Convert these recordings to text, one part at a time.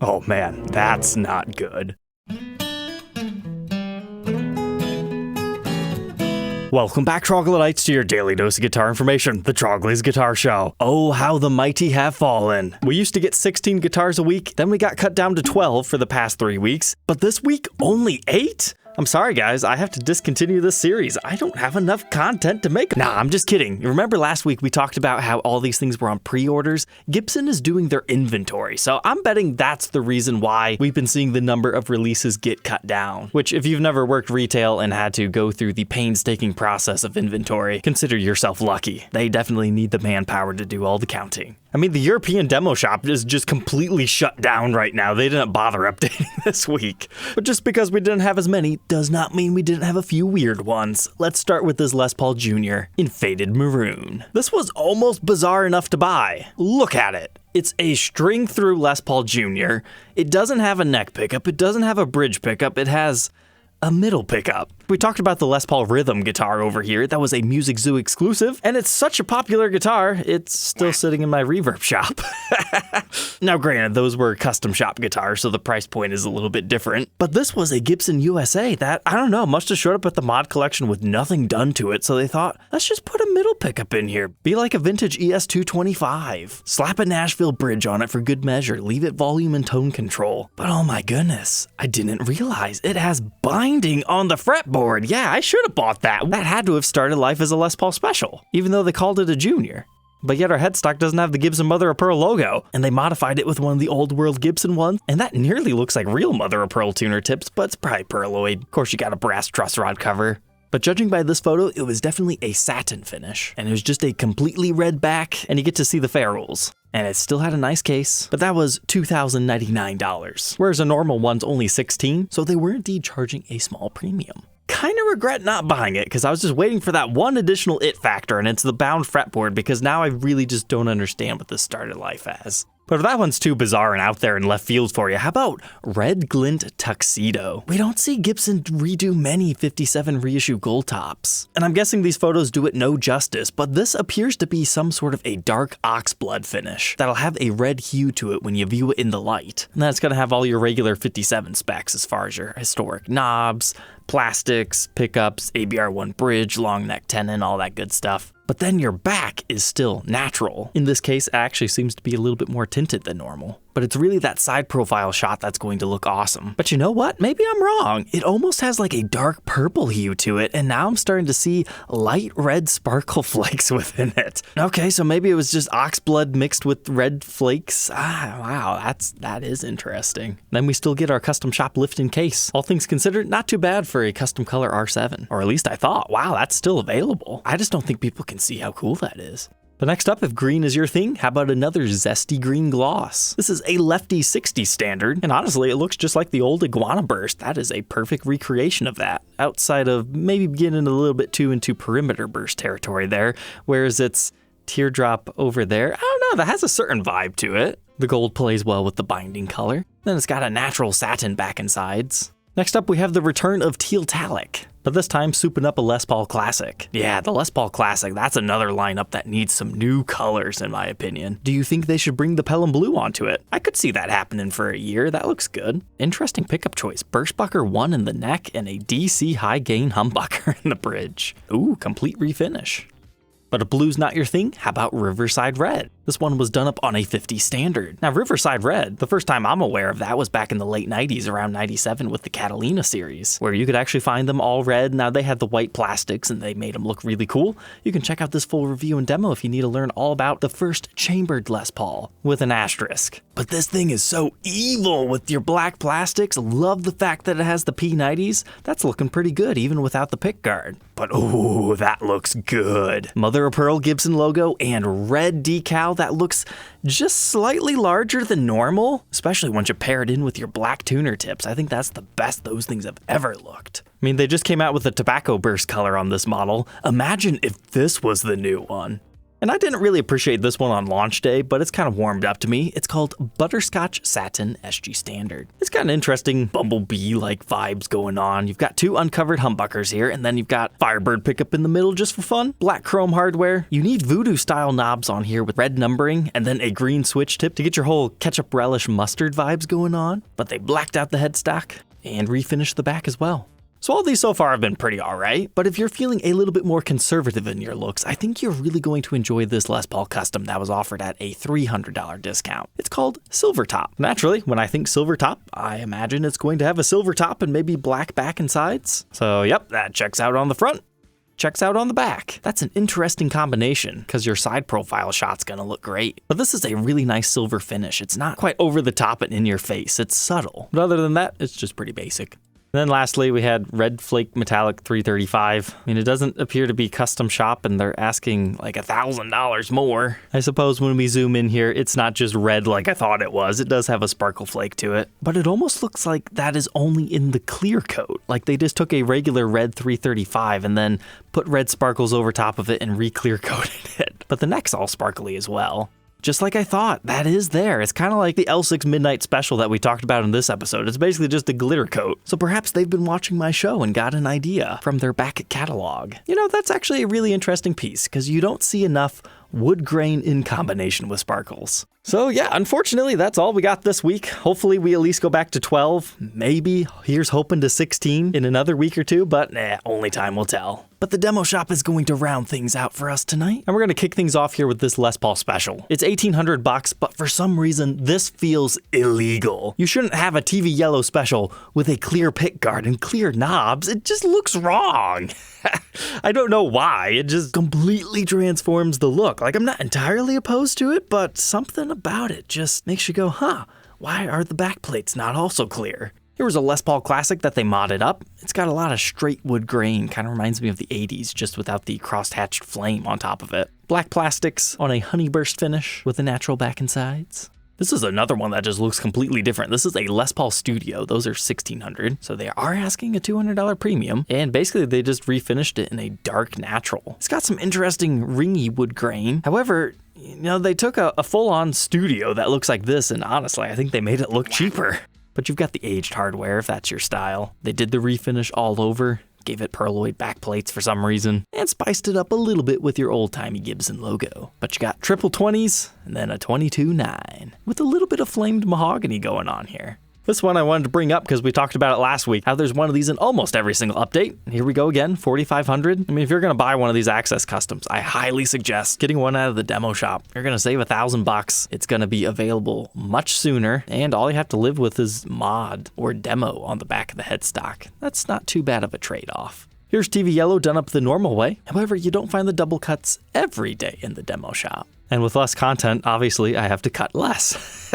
Oh man, that's not good. Welcome back, Troglodytes, to your daily dose of guitar information, the Trogly's Guitar Show. Oh, how the mighty have fallen. We used to get 16 guitars a week, then we got cut down to 12 for the past 3 weeks, but this week, only 8? I'm sorry guys, I have to discontinue this series. I don't have enough content to make. Nah, I'm just kidding. Remember last week we talked about how all these things were on pre-orders? Gibson is doing their inventory, so I'm betting that's the reason why we've been seeing the number of releases get cut down. Which, if you've never worked retail and had to go through the painstaking process of inventory, consider yourself lucky. They definitely need the manpower to do all the counting. I mean, the European demo shop is just completely shut down right now. They didn't bother updating this week. But just because we didn't have as many does not mean we didn't have a few weird ones. Let's start with this Les Paul Jr. in Faded Maroon. This was almost bizarre enough to buy. Look at it. It's a string through Les Paul Jr. It doesn't have a neck pickup. It doesn't have a bridge pickup. It has a middle pickup. We talked about the Les Paul Rhythm guitar over here. That was a Music Zoo exclusive, and it's such a popular guitar, it's still sitting in my reverb shop. Now granted, those were custom shop guitars, so the price point is a little bit different, but this was a Gibson USA that, I don't know, must have showed up at the mod collection with nothing done to it, so they thought, let's just put a middle pickup in here. Be like a vintage ES 225. Slap a Nashville bridge on it for good measure, leave it volume and tone control. But oh my goodness, I didn't realize it has binding on the fretboard. Yeah, I should have bought that. That had to have started life as a Les Paul Special, even though they called it a Junior. But yet our headstock doesn't have the Gibson Mother of Pearl logo, and they modified it with one of the old world Gibson ones, and that nearly looks like real Mother of Pearl tuner tips, but it's probably Pearloid. Of course, you got a brass truss rod cover. But judging by this photo, it was definitely a satin finish, and it was just a completely red back, and you get to see the ferrules. And it still had a nice case, but that was $2,099, whereas a normal one's only $16, so they were indeed charging a small premium. Kind of regret not buying it, because I was just waiting for that one additional it factor, and it's the bound fretboard, because now I really just don't understand what this started life as. But if that one's too bizarre and out there in left field for you, how about Red Glint Tuxedo? We don't see Gibson redo many 57 reissue gold tops. And I'm guessing these photos do it no justice, but this appears to be some sort of a dark oxblood finish that'll have a red hue to it when you view it in the light. And then it's gonna have all your regular 57 specs as far as your historic knobs, plastics, pickups, ABR1 bridge, long neck tenon, all that good stuff. But then your back is still natural. In this case, it actually seems to be a little bit more tinted than normal. But it's really that side profile shot that's going to look awesome. But you know what? Maybe I'm wrong. It almost has like a dark purple hue to it, and now I'm starting to see light red sparkle flakes within it. Okay, so maybe it was just oxblood mixed with red flakes. Wow, that is interesting. Then we still get our custom shop lift-in case. All things considered, not too bad for a custom color R7. Or at least I thought, wow, that's still available. I just don't think people can see how cool that is. But next up, if green is your thing, how about another Zesty green gloss? This is a Lefty 60 standard, and honestly, it looks just like the old Iguana burst. That is a perfect recreation of that, outside of maybe getting a little bit too into perimeter burst territory there, whereas it's teardrop over there. I don't know, that has a certain vibe to it. The gold plays well with the binding color. Then it's got a natural satin back and sides. Next up, we have the return of Tealtallic, but this time souping up a Les Paul Classic. Yeah, the Les Paul Classic, that's another lineup that needs some new colors in my opinion. Do you think they should bring the Pelham Blue onto it? I could see that happening for a year, that looks good. Interesting pickup choice, Burstbucker 1 in the neck and a DC high gain humbucker in the bridge. Ooh, complete refinish. But if blue's not your thing, how about Riverside Red? This one was done up on a 50 standard. Now Riverside Red, the first time I'm aware of that was back in the late 90s, around 97 with the Catalina series, where you could actually find them all red. Now they had the white plastics and they made them look really cool. You can check out this full review and demo if you need to learn all about the first chambered Les Paul, with an asterisk. But this thing is so evil with your black plastics. Love the fact that it has the P90s. That's looking pretty good even without the pick guard. But ooh, that looks good. Mother of Pearl Gibson logo and red decal that looks just slightly larger than normal, especially once you pair it in with your black tuner tips. I think that's the best those things have ever looked. I mean, they just came out with a tobacco burst color on this model. Imagine if this was the new one. And I didn't really appreciate this one on launch day, but it's kind of warmed up to me. It's called Butterscotch Satin SG Standard. It's got an interesting bumblebee-like vibes going on. You've got 2 uncovered humbuckers here, and then you've got Firebird pickup in the middle just for fun. Black chrome hardware. You need voodoo-style knobs on here with red numbering, and then a green switch tip to get your whole ketchup relish mustard vibes going on. But they blacked out the headstock and refinished the back as well. So all these so far have been pretty alright, but if you're feeling a little bit more conservative in your looks, I think you're really going to enjoy this Les Paul Custom that was offered at a $300 discount. It's called Silvertop. Naturally, when I think Silvertop, I imagine it's going to have a silver top and maybe black back and sides. So yep, that checks out on the front. Checks out on the back. That's an interesting combination because your side profile shot's gonna look great. But this is a really nice silver finish. It's not quite over the top and in your face. It's subtle. But other than that, it's just pretty basic. And then lastly, we had Red Flake Metallic 335. I mean, it doesn't appear to be custom shop and they're asking like $1,000 more. I suppose when we zoom in here, it's not just red like I thought it was. It does have a sparkle flake to it, but it almost looks like that is only in the clear coat. Like they just took a regular red 335 and then put red sparkles over top of it and re-clear coated it. But the neck's all sparkly as well. Just like I thought, that is there. It's kind of like the L6 Midnight Special that we talked about in this episode. It's basically just a glitter coat. So perhaps they've been watching my show and got an idea from their back catalog. You know, that's actually a really interesting piece because you don't see enough wood grain in combination with sparkles. So yeah, unfortunately, that's all we got this week. Hopefully we at least go back to 12. Maybe here's hoping to 16 in another week or two, but only time will tell. But the demo shop is going to round things out for us tonight. And we're going to kick things off here with this Les Paul Special. It's $1,800, but for some reason, this feels illegal. You shouldn't have a TV yellow special with a clear pick guard and clear knobs. It just looks wrong. I don't know why. It just completely transforms the look. Like, I'm not entirely opposed to it, but something about it just makes you go, huh, why are the back plates not also clear? Here was a Les Paul Classic that they modded up. It's got a lot of straight wood grain, kind of reminds me of the 80s, just without the cross-hatched flame on top of it. Black plastics on a honeyburst finish with the natural back and sides. This is another one that just looks completely different. This is a Les Paul Studio. Those are $1,600. So they are asking a $200 premium. And basically they just refinished it in a dark natural. It's got some interesting ringy wood grain. However, you know, they took a full-on studio that looks like this, and honestly, I think they made it look cheaper. But you've got the aged hardware if that's your style. They did the refinish all over, gave it pearloid back plates for some reason, and spiced it up a little bit with your old-timey Gibson logo. But you got triple 20s and then a 22.9 with a little bit of flamed mahogany going on here. This one I wanted to bring up because we talked about it last week, how there's one of these in almost every single update. Here we go again, $4,500. I mean, if you're gonna buy one of these Access Customs, I highly suggest getting one out of the demo shop. You're gonna save $1,000. It's gonna be available much sooner, and all you have to live with is mod or demo on the back of the headstock. That's not too bad of a trade-off. Here's TV yellow done up the normal way. However, you don't find the double cuts every day in the demo shop. And with less content, obviously, I have to cut less.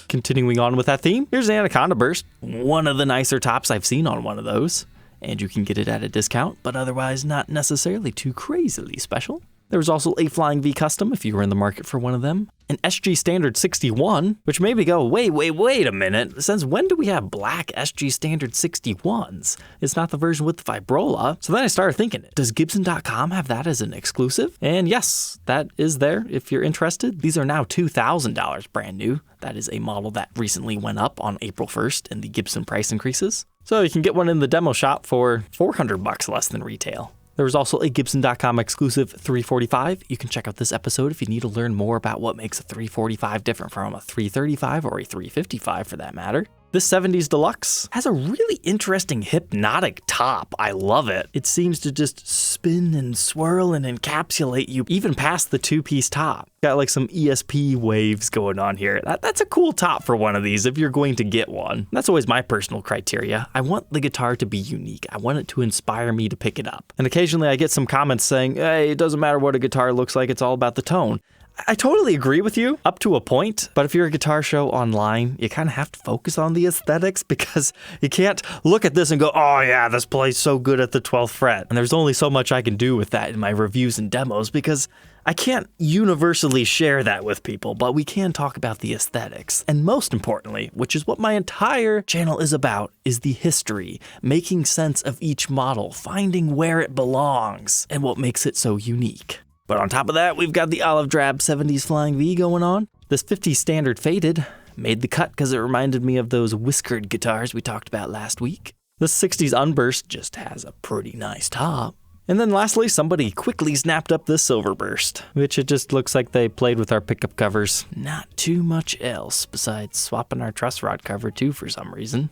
Continuing on with that theme, here's the Anaconda Burst, one of the nicer tops I've seen on one of those. And you can get it at a discount, but otherwise not necessarily too crazily special. There was also a Flying V Custom if you were in the market for one of them. An SG Standard 61, which made me go, wait a minute. Since when do we have black SG Standard 61s? It's not the version with the Vibrola. So then I started thinking, does Gibson.com have that as an exclusive? And yes, that is there if you're interested. These are now $2,000 brand new. That is a model that recently went up on April 1st in the Gibson price increases. So you can get one in the demo shop for $400 less than retail. There was also a Gibson.com exclusive 345. You can check out this episode if you need to learn more about what makes a 345 different from a 335 or a 355 for that matter. This 70s Deluxe has a really interesting hypnotic top. I love it. It seems to just spin and swirl and encapsulate you even past the two-piece top. Got like some ESP waves going on here. That's a cool top for one of these if you're going to get one. That's always my personal criteria. I want the guitar to be unique. I want it to inspire me to pick it up. And occasionally I get some comments saying, hey, it doesn't matter what a guitar looks like, it's all about the tone. I totally agree with you up to a point, but if you're a guitar show online, you kind of have to focus on the aesthetics because you can't look at this and go, oh yeah, this plays so good at the 12th fret. And there's only so much I can do with that in my reviews and demos because I can't universally share that with people, but we can talk about the aesthetics. And most importantly, which is what my entire channel is about, is the history, making sense of each model, finding where it belongs, and what makes it so unique. But on top of that, we've got the olive drab 70s Flying V going on. This 50s Standard Faded made the cut because it reminded me of those whiskered guitars we talked about last week. The 60s Unburst just has a pretty nice top. And then lastly, somebody quickly snapped up this Silverburst, which it just looks like they played with our pickup covers. Not too much else besides swapping our truss rod cover too for some reason.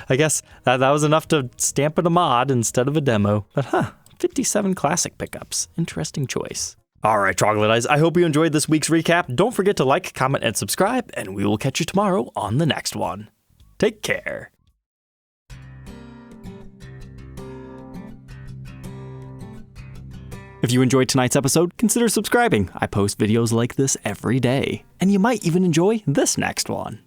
I guess that was enough to stamp it a mod instead of a demo. But 57 classic pickups. Interesting choice. All right, Troglodytes, I hope you enjoyed this week's recap. Don't forget to like, comment, and subscribe, and we will catch you tomorrow on the next one. Take care. If you enjoyed tonight's episode, consider subscribing. I post videos like this every day. And you might even enjoy this next one.